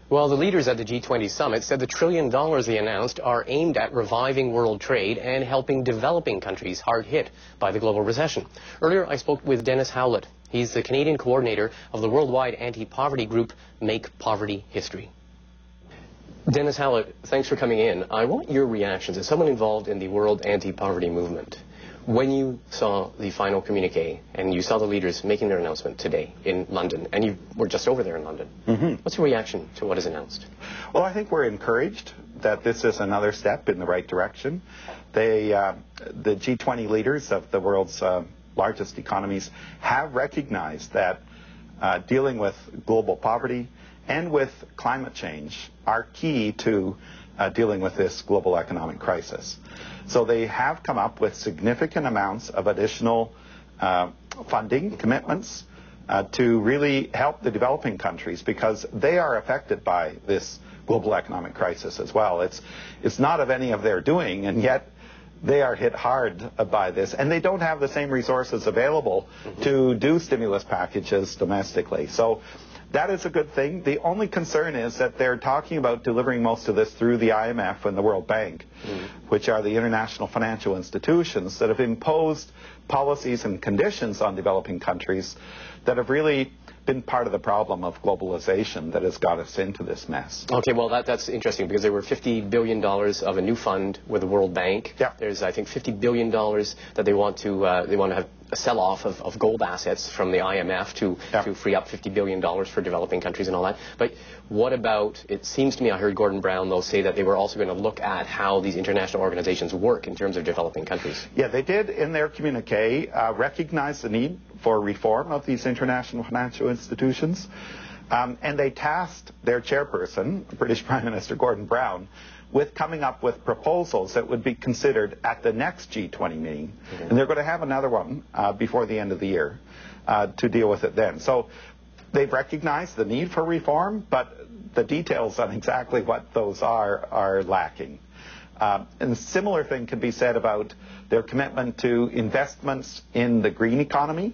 Well, the leaders at the G20 summit said the $1 trillion they announced are aimed at reviving world trade and helping developing countries hard hit by the global recession. Earlier, I spoke with Dennis Howlett. He's the Canadian coordinator of the worldwide anti-poverty group Make Poverty History. Dennis Howlett, thanks for coming in. I want your reactions as someone involved in the world anti-poverty movement. When you saw the final communique and you saw the leaders making their announcement today in London, and you were just over there in London, what's your reaction to what is announced? Well, I think we're encouraged that this is another step in the right direction. The G20 leaders of the world's largest economies have recognized that dealing with global poverty and with climate change are key to dealing with this global economic crisis. So they have come up with significant amounts of additional funding commitments to really help the developing countries, because they are affected by this global economic crisis as well. It's not of any of their doing, and yet they are hit hard by this, and they don't have the same resources available to do stimulus packages domestically. So that is a good thing. The only concern is that they're talking about delivering most of this through the IMF and the World Bank, which are the international financial institutions that have imposed policies and conditions on developing countries that have really been part of the problem of globalization that has got us into this mess. Okay, well, that's interesting, because there were $50 billion of a new fund with the World Bank. Yeah. There's, I think, $50 billion that they want to have a sell-off of gold assets from the IMF to free up $50 billion for developing countries and all that. But what about, it seems to me, I heard Gordon Brown, though, say that they were also going to look at how these international organizations work in terms of developing countries. Yeah, they did, in their communique, recognize the need for reform of these international financial institutions. And they tasked their chairperson, British Prime Minister Gordon Brown, with coming up with proposals that would be considered at the next G20 meeting. And they're going to have another one before the end of the year to deal with it then. So they've recognized the need for reform, but the details on exactly what those are lacking. And a similar thing can be said about their commitment to investments in the green economy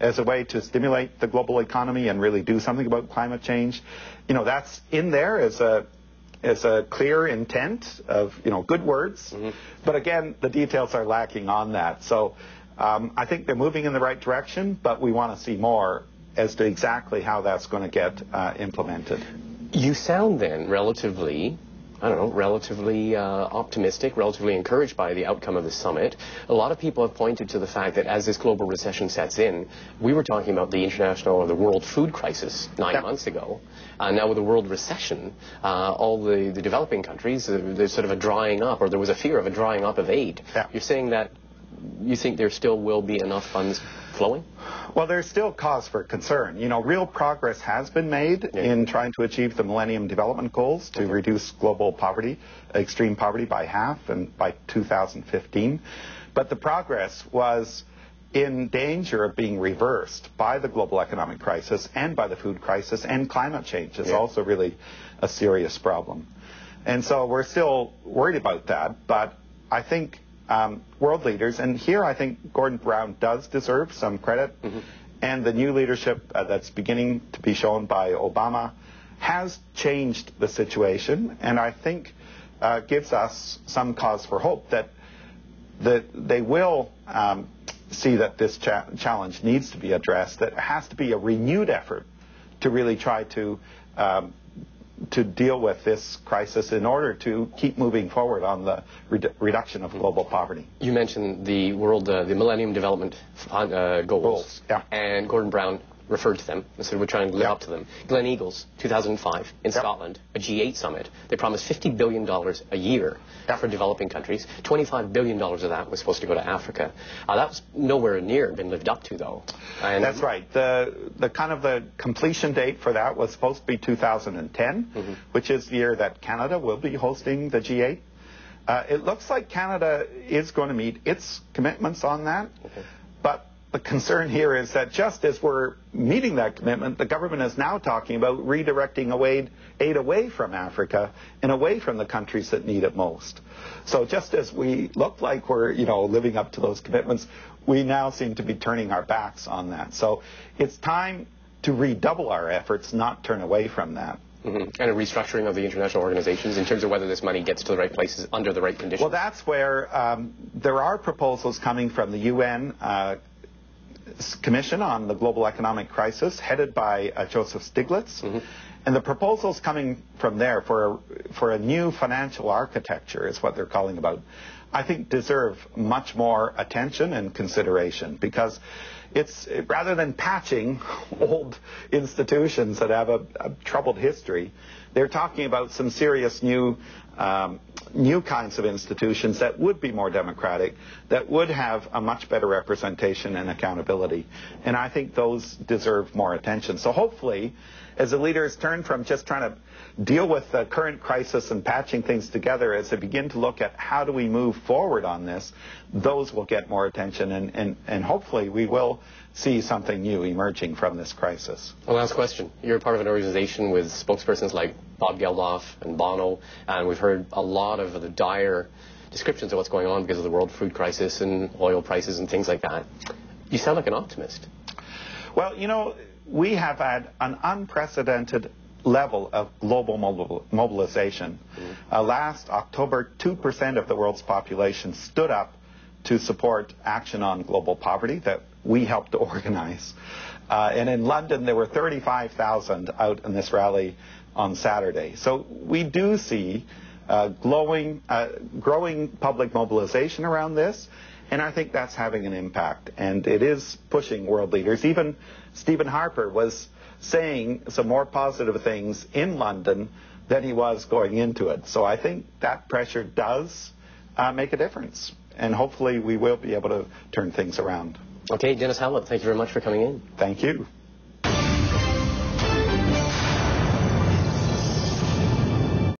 as a way to stimulate the global economy and really do something about climate change. You know, that's in there as a clear intent of, good words. But again, the details are lacking on that. So I think they're moving in the right direction, but we want to see more as to exactly how that's going to get implemented. You sound then relatively optimistic, relatively encouraged by the outcome of the summit. A lot of people have pointed to the fact that as this global recession sets in, we were talking about the international or the world food crisis 9 months ago. Now with the world recession, all the developing countries, there's sort of a drying up, or there was a fear of a drying up of aid. You're saying that you think there still will be enough funds flowing? Well, there's still cause for concern. Real progress has been made in trying to achieve the Millennium Development Goals to reduce global poverty, extreme poverty, by half and by 2015. But the progress was in danger of being reversed by the global economic crisis and by the food crisis, and climate change is also really a serious problem. And so we're still worried about that, but I think world leaders, and here I think Gordon Brown does deserve some credit, and the new leadership that's beginning to be shown by Obama has changed the situation, and I think gives us some cause for hope that they will see that this challenge needs to be addressed, that it has to be a renewed effort to really try to deal with this crisis in order to keep moving forward on the reduction of global poverty. You mentioned the Millennium Development Goals. And Gordon Brown referred to them and said we're trying to live up to them. Glen Eagles, 2005, in Scotland, a G8 summit, they promised $50 billion a year for developing countries. $25 billion of that was supposed to go to Africa. That was nowhere near been lived up to, though. And that's right. The completion date for that was supposed to be 2010, which is the year that Canada will be hosting the G8. It looks like Canada is going to meet its commitments on that, but the concern here is that just as we're meeting that commitment, the government is now talking about redirecting aid away from Africa and away from the countries that need it most. So just as we look like we're, living up to those commitments, we now seem to be turning our backs on that. So it's time to redouble our efforts, not turn away from that. And a restructuring of the international organizations in terms of whether this money gets to the right places under the right conditions. Well, that's where there are proposals coming from the UN Commission on the Global Economic Crisis, headed by Joseph Stiglitz. And the proposals coming from there for a new financial architecture is what they're calling about, I think deserve much more attention and consideration, because it's rather than patching old institutions that have a troubled history, they're talking about some serious new kinds of institutions that would be more democratic, that would have a much better representation and accountability. And I think those deserve more attention. So hopefully, as the leaders turn from just trying to deal with the current crisis and patching things together, as they begin to look at how do we move forward on this, those will get more attention, and hopefully we will see something new emerging from this crisis. Well, last question. You're part of an organization with spokespersons like Bob Geldof and Bono, and we've heard a lot of the dire descriptions of what's going on because of the world food crisis and oil prices and things like that. You sound like an optimist. Well, you know, we have had an unprecedented level of global mobilization. Last October, 2% of the world's population stood up to support action on global poverty that we helped to organize. And in London, there were 35,000 out in this rally on Saturday. So we do see growing public mobilization around this, and I think that's having an impact. And it is pushing world leaders. Even Stephen Harper was saying some more positive things in London than he was going into it. So I think that pressure does make a difference. And hopefully we will be able to turn things around. Okay, Dennis Howlett, thank you very much for coming in. Thank you.